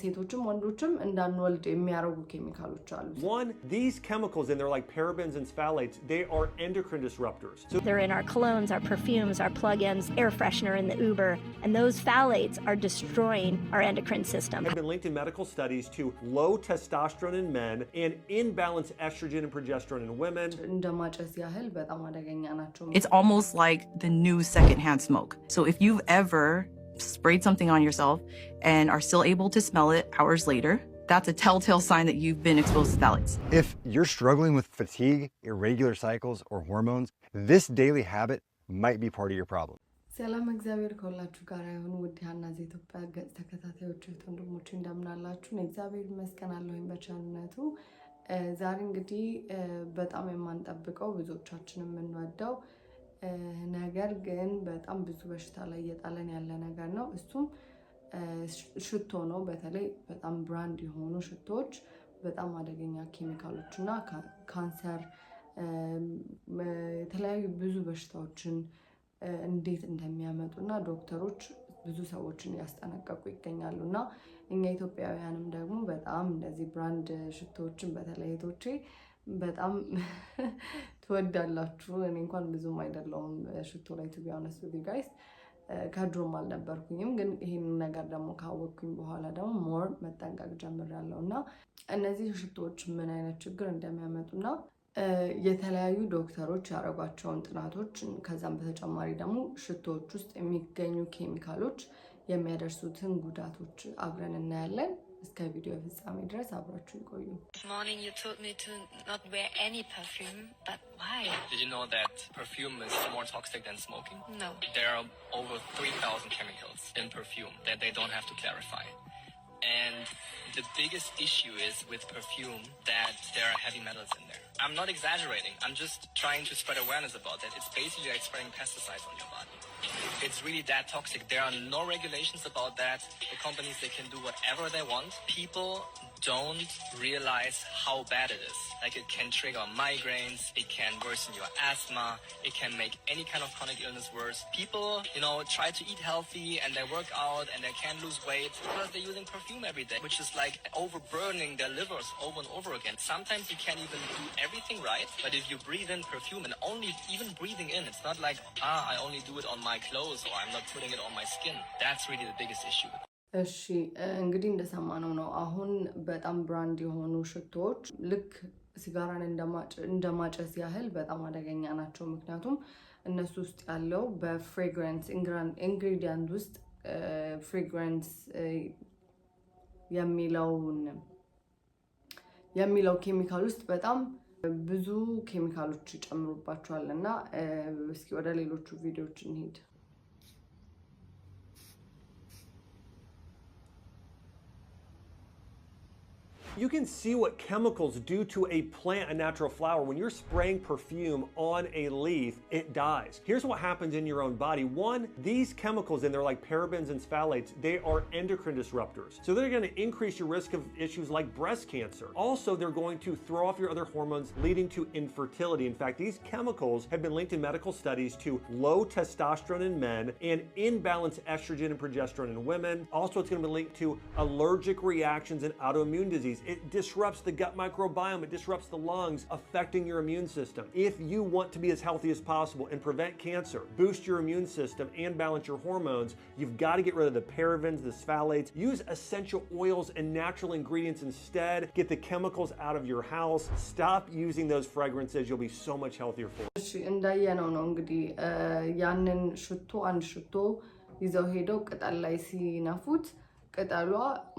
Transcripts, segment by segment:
ሴቶችም ወንዶችም እንዳንወልድ የሚያረጉ ኬሚካሎች አሉ። One, these chemicals, and they're like parabens and phthalates, they are endocrine disruptors. So they're in our colognes, our perfumes, our plug-ins, air freshener in the Uber, and those phthalates are destroying our endocrine system. Have been linked in medical studies to low testosterone in men and imbalanced estrogen and progesterone in women. It's almost like the new secondhand smoke. So if you've ever sprayed something on yourself and are still able to smell it hours later, that's a telltale sign that you've been exposed to phthalates. If you're struggling with fatigue, irregular cycles, or hormones, this daily habit might be part of your problem. ሰላም እግዚአብሔር ከሁላችሁ ጋር ይሁን። ውድ ያና ዘኢትዮጵያ ገጽ ተከታታዮች ወንድሞቼ እንደምን አላችሁ? እግዚአብሔር ይመስገን አለሁኝ በቸርነቱ። ዛሬ እንግዲህ በጣም የማንጠብቀው ብዙዎቻችን የምንወደው ነገር ግን በጣም ብዙ በሽታ ላይ እየጣለን ያለ ነገር ነው። እሱም ሽቶ ነው። በተለይ በጣም ብራንድ የሆኑ ሽቶዎች በጣም አደገኛ ኬሚካሎችና ካንሰር፣ የተለያዩ ብዙ በሽታዎችን እንዴት እንደሚያመጡና ዶክተሮች ብዙ ሰዎችን ያስጠነቀቁ ይገኛሉና እኛ ኢትዮጵያውያንም ደግሞ በጣም እንደዚህ ብራንድ ሽቶዎችን በተለይ እህቶቼ በጣም ትወዳላችሁ። እኔ እንኳን ብዙም አይደለሁም ሽቶ ላይ to be honest with you guys ከድሮም አልነበርኩኝም፣ ግን ይሄን ነገር ደግሞ ካወቅኩኝ በኋላ ደግሞ ሞር መጠንቀቅ ጀምሬያለሁና እነዚህ ሽቶዎች ምን አይነት ችግር እንደሚያመጡና የተለያዩ ዶክተሮች ያረጓቸውን ጥናቶች ከዛም በተጨማሪ ደግሞ ሽቶዎች ውስጥ የሚገኙ ኬሚካሎች የሚያደርሱትን ጉዳቶች አብረን እናያለን። እስከ ቪዲዮ ፍጻሜ ድረስ አብራችሁ ይቆዩ። This morning you told me to not wear any perfume, but why? Did you know that perfume is more toxic than smoking? No. There are over 3,000 chemicals in perfume that they don't have to clarify. And the biggest issue is with perfume that there are heavy metals in there. I'm not exaggerating. I'm just trying to spread awareness about that. It's basically like spraying pesticides on your body. It's really that toxic. There are no regulations about that. The companies, they can do whatever they want. People don't realize how bad it is. Like, it can trigger migraines, it can worsen your asthma, it can make any kind of chronic illness worse. People, try to eat healthy and they work out and they can't lose weight because they're using perfume every day, which is like overburdening their livers over and over again. Sometimes you can't even do everything right, but if you breathe in perfume, and only even breathing in, it's not like, I only do it on my clothes or I'm not putting it on my skin. That's really the biggest issue. እሺ እንግዲህ እንደሰማነው ነው አሁን በጣም ብራንድ የሆኑ ሽቶዎች ልክ ሲጋራን እንደማጨስ ያህል በጣም አደገኛ ናቸው። ምክንያቱም እነሱ ውስጥ ያለው በፍሬግራንስ ኢንግሪዲየንት ውስጥ ፍሬግራንስ የሚለው ኬሚካል ውስጥ በጣም ብዙ ኬሚካሎች ይጨምሩባቸዋልና እስኪ ወደ ሌሎቹ ቪዲዮዎች እንሂድ። You can see what chemicals do to a plant, a natural flower. When you're spraying perfume on a leaf, it dies. Here's what happens in your own body. One, these chemicals, and they're like parabens and phthalates, they are endocrine disruptors. So they're going to increase your risk of issues like breast cancer. Also, they're going to throw off your other hormones, leading to infertility. In fact, these chemicals have been linked in medical studies to low testosterone in men and imbalanced estrogen and progesterone in women. Also, it's going to be linked to allergic reactions and autoimmune disease. It disrupts the gut microbiome, it disrupts the lungs, affecting your immune system. If you want to be as healthy as possible and prevent cancer, boost your immune system, and balance your hormones, you've got to get rid of the parabens, the phthalates. Use essential oils and natural ingredients instead. Get the chemicals out of your house. Stop using those fragrances. You'll be so much healthier for it. እሺ እንዳየነው ነው እንግዲህ ያንን አንድ ሽቶ ይዘው ሄደው ቅጠል ላይ ሲነፉት ቅጠሏ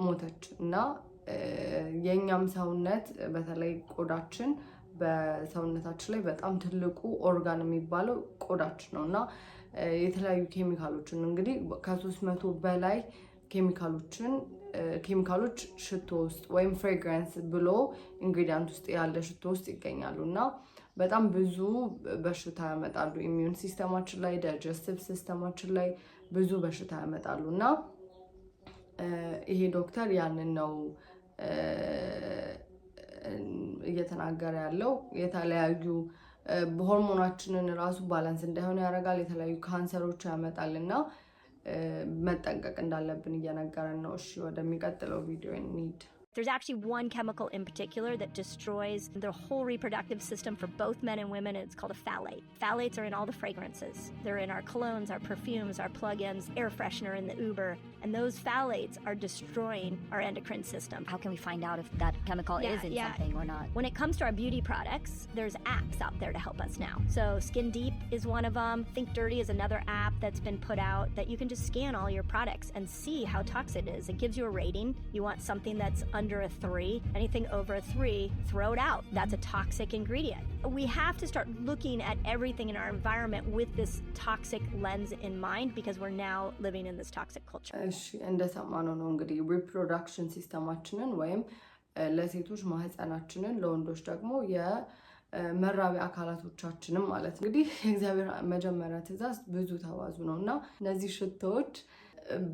ሞተች እና የኛም ሰውነት በተለይ ቆዳችን በሰውነታችን ላይ በጣም ትልቁ ኦርጋን የሚባለው ቆዳችን ነውና የተለያዩ ኬሚካሎችን እንግዲህ ከ300 በላይ ኬሚካሎች ሽቶ ውስጥ ወይም ፍሬግራንስ ብሎ ኢንግሪዲየንት ውስጥ ያለ ሽቶ ውስጥ ይገኛሉና በጣም ብዙ በሽታ ያመጣሉ። ኢሚዩን ሲስተማችን ላይ፣ ዳይጀስቲቭ ሲስተማችን ላይ ብዙ በሽታ ያመጣሉና ይሄ ዶክተር ያንን ነው እየተናገረ ያለው። የተለያዩ በሆርሞናችንን ራሱ ባላንስ እንዳይሆን ያደርጋል፣ የተለያዩ ካንሰሮች ያመጣልና መጠንቀቅ እንዳለብን እየነገረን ነው። እሺ ወደሚቀጥለው ቪዲዮ እንሂድ። There's actually one chemical in particular that destroys the whole reproductive system for both men and women, and it's called a phthalate. Phthalates are in all the fragrances. They're in our colognes, our perfumes, our plug-ins, air freshener in the Uber, and those phthalates are destroying our endocrine system. How can we find out if that chemical is in something or not? When it comes to our beauty products, there's apps out there to help us now. So Skin Deep is one of them. Think Dirty is another app that's been put out that you can just scan all your products and see how toxic it is. It gives you a rating. You want something that's under a 3. Anything over a 3, throw it out. That's a toxic ingredient. We have to start looking at everything in our environment with this toxic lens in mind because we're now living in this toxic culture. እሺ እንደሰማነው ነው እንግዲህ ሪፕሮዳክሽን ሲስተማችንን ወይም ለሴቶች ማህፀናችንን ለወንዶች ደግሞ የመራቢያ አካላቶቻችንን ማለት እንግዲህ የእግዚአብሔር መጀመሪያ ትእዛዝ ብዙ ተባዙ ነውና እነዚህ ሽቶዎች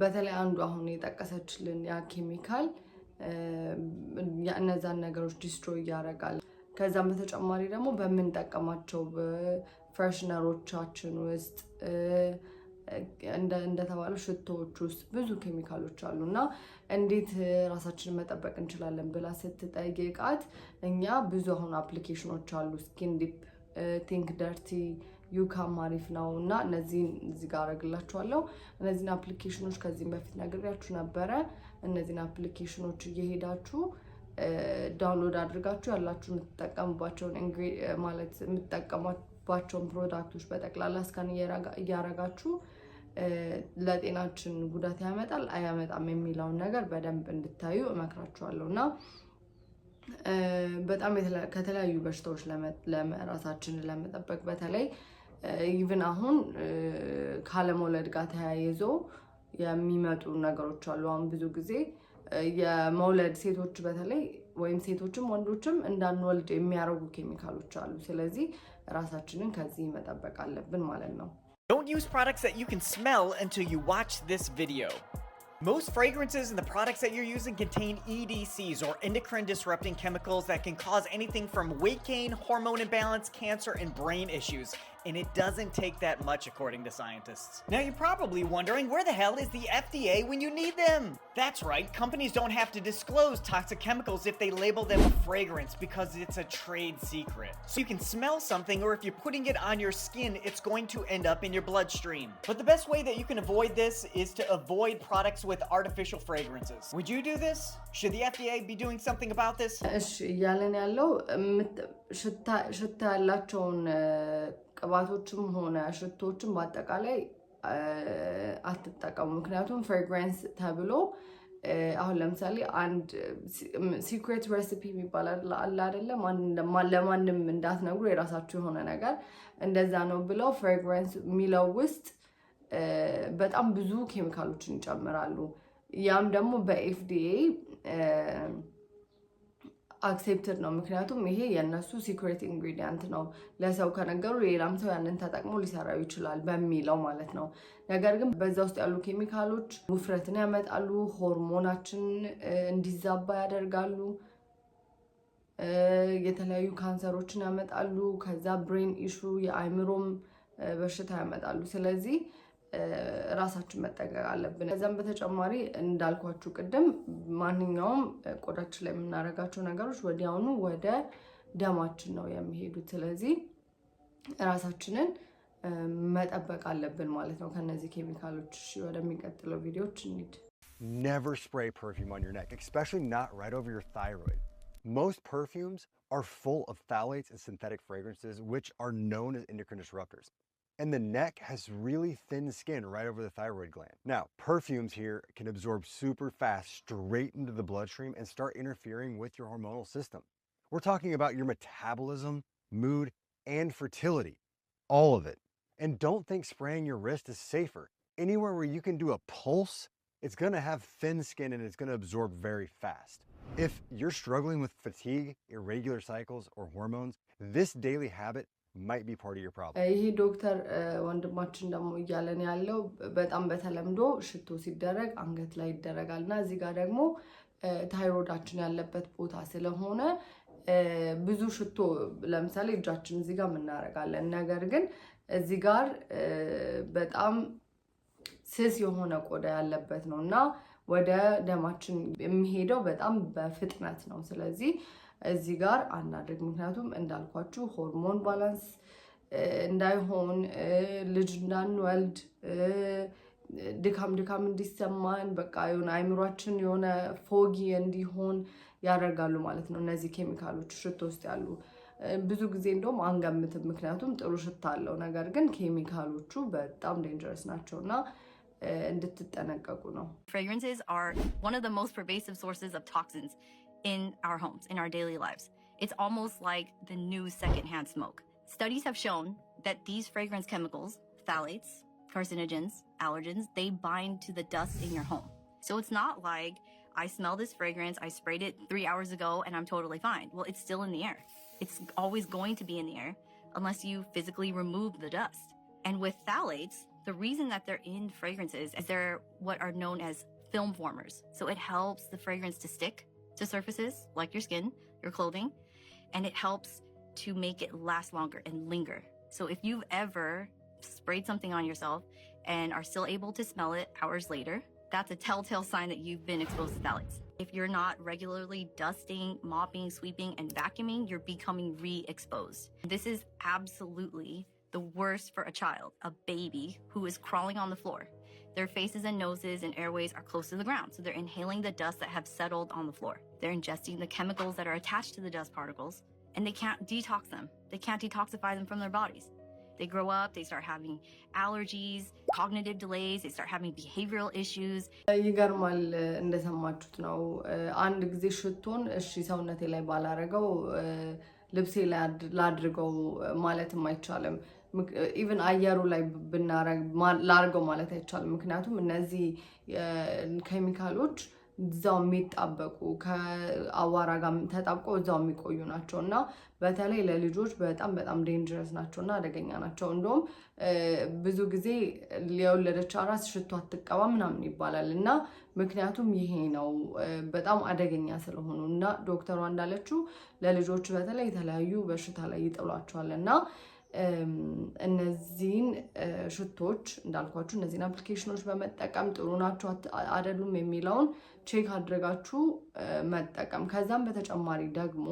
በተለይ አንዱ አሁን የጠቀሰችልን ያ ኬሚካል እነዛን ነገሮች ዲስትሮይ ያደርጋል። ከዛም በተጨማሪ ደግሞ በምንጠቀማቸው ፍሬሽነሮቻችን ውስጥ እንደተባለው ሽቶዎች ውስጥ ብዙ ኬሚካሎች አሉና እንዴት ራሳችንን መጠበቅ እንችላለን ብላ ስትጠይቃት እኛ ብዙ አሁን አፕሊኬሽኖች አሉ። ስኪን ዲፕ፣ ቲንክ ደርቲ፣ ዩካም አሪፍ ነው እና እነዚህን እዚህ ጋር አደርግላችኋለሁ። እነዚህን አፕሊኬሽኖች ከዚህም በፊት ነግሬያችሁ ነበረ። እነዚህን አፕሊኬሽኖች እየሄዳችሁ ዳውንሎድ አድርጋችሁ ያላችሁ የምትጠቀሙባቸውን ማለት የምትጠቀሙባቸውን ፕሮዳክቶች በጠቅላላ እስካን እያረጋችሁ ለጤናችን ጉዳት ያመጣል አያመጣም የሚለውን ነገር በደንብ እንድታዩ እመክራችኋለሁ እና በጣም ከተለያዩ በሽታዎች ለራሳችንን ለመጠበቅ በተለይ ኢቭን አሁን ካለመውለድ ጋር ተያይዞ የሚመጡ ነገሮች አሉ። አሁን ብዙ ጊዜ የመውለድ ሴቶች በተለይ ወይም ሴቶችም ወንዶችም እንዳንወልድ የሚያረጉ ኬሚካሎች አሉ። ስለዚህ ራሳችንን ከዚህ መጠበቅ አለብን ማለት ነው። Don't use products that you can smell until you watch this video. Most fragrances and the products that you're using contain EDCs or endocrine disrupting chemicals that can cause anything from weight gain, hormone imbalance, cancer, and brain issues. And it doesn't take that much according to scientists. Now you're probably wondering, where the hell is the FDA when you need them? That's right, companies don't have to disclose toxic chemicals if they label them a fragrance because it's a trade secret. So you can smell something, or if you're putting it on your skin, it's going to end up in your bloodstream. But the best way that you can avoid this is to avoid products with artificial fragrances. Would you do this? Should the FDA be doing something about this? ያለን ያለው ሽታ ያላቸውን ቅባቶችም ሆነ ሽቶዎችም በአጠቃላይ አትጠቀሙ። ምክንያቱም ፍሬግራንስ ተብሎ አሁን ለምሳሌ አንድ ሲክሬት ሬሲፒ የሚባል አለ አይደለ? ለማንም እንዳትነግሩ የራሳችሁ የሆነ ነገር እንደዛ ነው ብለው ፍሬግራንስ የሚለው ውስጥ በጣም ብዙ ኬሚካሎችን ይጨምራሉ። ያም ደግሞ በኤፍዲኤ አክሴፕትድ ነው። ምክንያቱም ይሄ የነሱ ሲክሬት ኢንግሪዲየንት ነው። ለሰው ከነገሩ ሌላም ሰው ያንን ተጠቅሞ ሊሰራው ይችላል በሚለው ማለት ነው። ነገር ግን በዛ ውስጥ ያሉ ኬሚካሎች ውፍረትን ያመጣሉ፣ ሆርሞናችን እንዲዛባ ያደርጋሉ፣ የተለያዩ ካንሰሮችን ያመጣሉ፣ ከዛ ብሬን ኢሹ የአይምሮም በሽታ ያመጣሉ። ስለዚህ ራሳችን መጠንቀቅ አለብን። ከዛም በተጨማሪ እንዳልኳችሁ ቅድም ማንኛውም ቆዳችን ላይ የምናደርጋቸው ነገሮች ወዲያውኑ ወደ ደማችን ነው የሚሄዱት። ስለዚህ ራሳችንን መጠበቅ አለብን ማለት ነው ከነዚህ ኬሚካሎች። ወደሚቀጥለው ቪዲዮዎች እንሂድ። Never spray perfume on your neck, especially not right over your thyroid. Most perfumes are full of phthalates and synthetic fragrances, which are known as endocrine disruptors. And the neck has really thin skin right over the thyroid gland. Now, perfumes here can absorb super fast straight into the bloodstream and start interfering with your hormonal system. We're talking about your metabolism, mood, and fertility. All of it. And don't think spraying your wrist is safer. Anywhere where you can do a pulse, it's gonna have thin skin and it's gonna absorb very fast. If you're struggling with fatigue, irregular cycles, or hormones, this daily habit might be part of your problem. ይሄ ዶክተር ወንድማችን ደግሞ እያለን ያለው በጣም በተለምዶ ሽቶ ሲደረግ አንገት ላይ ይደረጋልና እዚህ ጋር ደግሞ ታይሮይዳችን ያለበት ቦታ ስለሆነ ብዙ ሽቶ ለምሳሌ እጃችን እዚህ ጋር እናደርጋለን። ነገር ግን እዚህ ጋር በጣም ስስ የሆነ ቆዳ ያለበት ነው እና ወደ ደማችን የሚሄደው በጣም በፍጥነት ነው። ስለዚህ እዚህ ጋር አናድርግ። ምክንያቱም እንዳልኳችሁ ሆርሞን ባላንስ እንዳይሆን ልጅ እንዳንወልድ ድካም እንዲሰማን በቃ የሆነ አይምሯችን የሆነ ፎጊ እንዲሆን ያደርጋሉ ማለት ነው እነዚህ ኬሚካሎች ሽቶ ውስጥ ያሉ። ብዙ ጊዜ እንደውም አንገምትም ምክንያቱም ጥሩ ሽታ አለው፣ ነገር ግን ኬሚካሎቹ በጣም ዴንጀረስ ናቸውና እንድትጠነቀቁ ነው። Fragrances are one of the most pervasive sources of toxins in our homes, in our daily lives. It's almost like the new secondhand smoke. Studies have shown that these fragrance chemicals, phthalates, carcinogens, allergens, they bind to the dust in your home. So it's not like I smell this fragrance, I sprayed it 3 hours ago and I'm totally fine. Well, it's still in the air. It's always going to be in the air unless you physically remove the dust. And with phthalates, the reason that they're in fragrances is they're what are known as film formers. So it helps the fragrance to stick to surfaces like your skin, your clothing, and it helps to make it last longer and linger. So if you've ever sprayed something on yourself and are still able to smell it hours later, that's a telltale sign that you've been exposed to phthalates. If you're not regularly dusting, mopping, sweeping, and vacuuming, you're becoming re-exposed. This is absolutely the worst for a child, a baby who is crawling on the floor. Their faces and noses and airways are close to the ground, so they're inhaling the dust that have settled on the floor. They're ingesting the chemicals that are attached to the dust particles, and they can't detox them. They can't detoxify them from their bodies. They grow up, they start having allergies, cognitive delays, they start having behavioral issues. ይገርማል እንደሰማችሁት ነው። አንድ ጊዜ ሽቶን እሺ ሰውነቴ ላይ ባላረገው ልብሴ ላይ ላድርገው ማለትም አይቻልም። ኢቭን አየሩ ላይ ላርገው ማለት አይቻልም። ምክንያቱም እነዚህ ኬሚካሎች እዛው የሚጣበቁ ከአዋራ ጋር ተጣብቆ እዛው የሚቆዩ ናቸው እና በተለይ ለልጆች በጣም ዴንጀረስ ናቸው እና አደገኛ ናቸው። እንደውም ብዙ ጊዜ የወለደች አራስ ሽቶ አትቀባ ምናምን ይባላል እና ምክንያቱም ይሄ ነው በጣም አደገኛ ስለሆኑ እና ዶክተሯ እንዳለችው ለልጆች በተለይ የተለያዩ በሽታ ላይ ይጥሏቸዋል እና እነዚህን ሽቶች እንዳልኳችሁ እነዚህን አፕሊኬሽኖች በመጠቀም ጥሩ ናቸው አይደሉም የሚለውን ቼክ አድርጋችሁ መጠቀም። ከዛም በተጨማሪ ደግሞ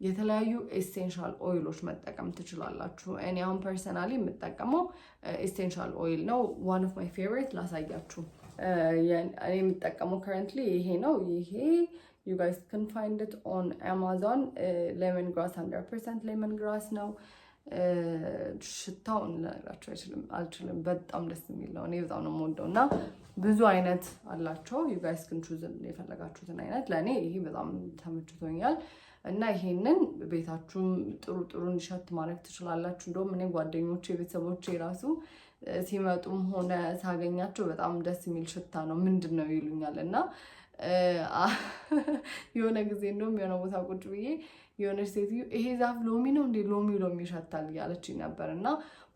የተለያዩ ኤሴንሻል ኦይሎች መጠቀም ትችላላችሁ። እኔ አሁን ፐርሰናሊ የምጠቀመው ኤሴንሻል ኦይል ነው። ዋን ኦፍ ማይ ፌቨሪት ላሳያችሁ። እኔ የምጠቀመው ከረንትሊ ይሄ ነው። ይሄ you guys can find it on Amazon. ሌመን ግራስ 100% ሌመን ግራስ ነው። ሽታውን ልነግራችሁ አልችልም። በጣም ደስ የሚል ነው። እኔ በጣም ነው የምወደው እና ብዙ አይነት አላቸው። you guys can choose የፈለጋችሁትን አይነት። ለእኔ ይሄ በጣም ተመችቶኛል እና ይሄንን ቤታችሁም ጥሩ እንዲሸት ማድረግ ትችላላችሁ። እንደውም እኔ ጓደኞቼ ቤተሰቦቼ ራሱ ሲመጡም ሆነ ሳገኛቸው በጣም ደስ የሚል ሽታ ነው ምንድን ነው ይሉኛል እና የሆነ ጊዜ እንደውም የሆነ ቦታ ቁጭ ብዬ የሆነች ሴትዮ ይሄ ዛፍ ሎሚ ነው እንዴ ሎሚ ይሸታል እያለችኝ ነበር እና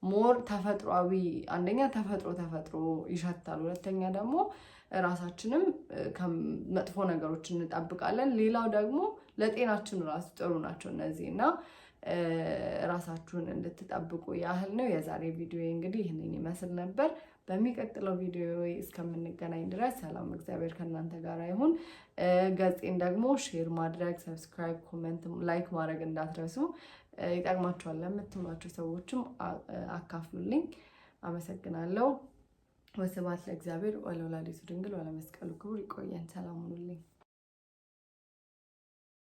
ሞር ተፈጥሯዊ አንደኛ ተፈጥሮ ይሸታል፣ ሁለተኛ ደግሞ ራሳችንም ከመጥፎ ነገሮች እንጠብቃለን። ሌላው ደግሞ ለጤናችን ራሱ ጥሩ ናቸው እነዚህ እና ራሳችሁን እንድትጠብቁ ያህል ነው። የዛሬ ቪዲዮ እንግዲህ ይህንን ይመስል ነበር። በሚቀጥለው ቪዲዮ እስከምንገናኝ ድረስ ሰላም እግዚአብሔር ከእናንተ ጋር ይሁን። ገጼን ደግሞ ሼር ማድረግ፣ ሰብስክራይብ፣ ኮሜንት፣ ላይክ ማድረግ እንዳትረሱ። ይጠቅማችኋል ለምትሏቸው ሰዎችም አካፍሉልኝ። አመሰግናለሁ። ወስብሐት ለእግዚአብሔር ወለወላዲቱ ድንግል ወለመስቀሉ ክቡር። ይቆየን። ሰላም ሁኑልኝ።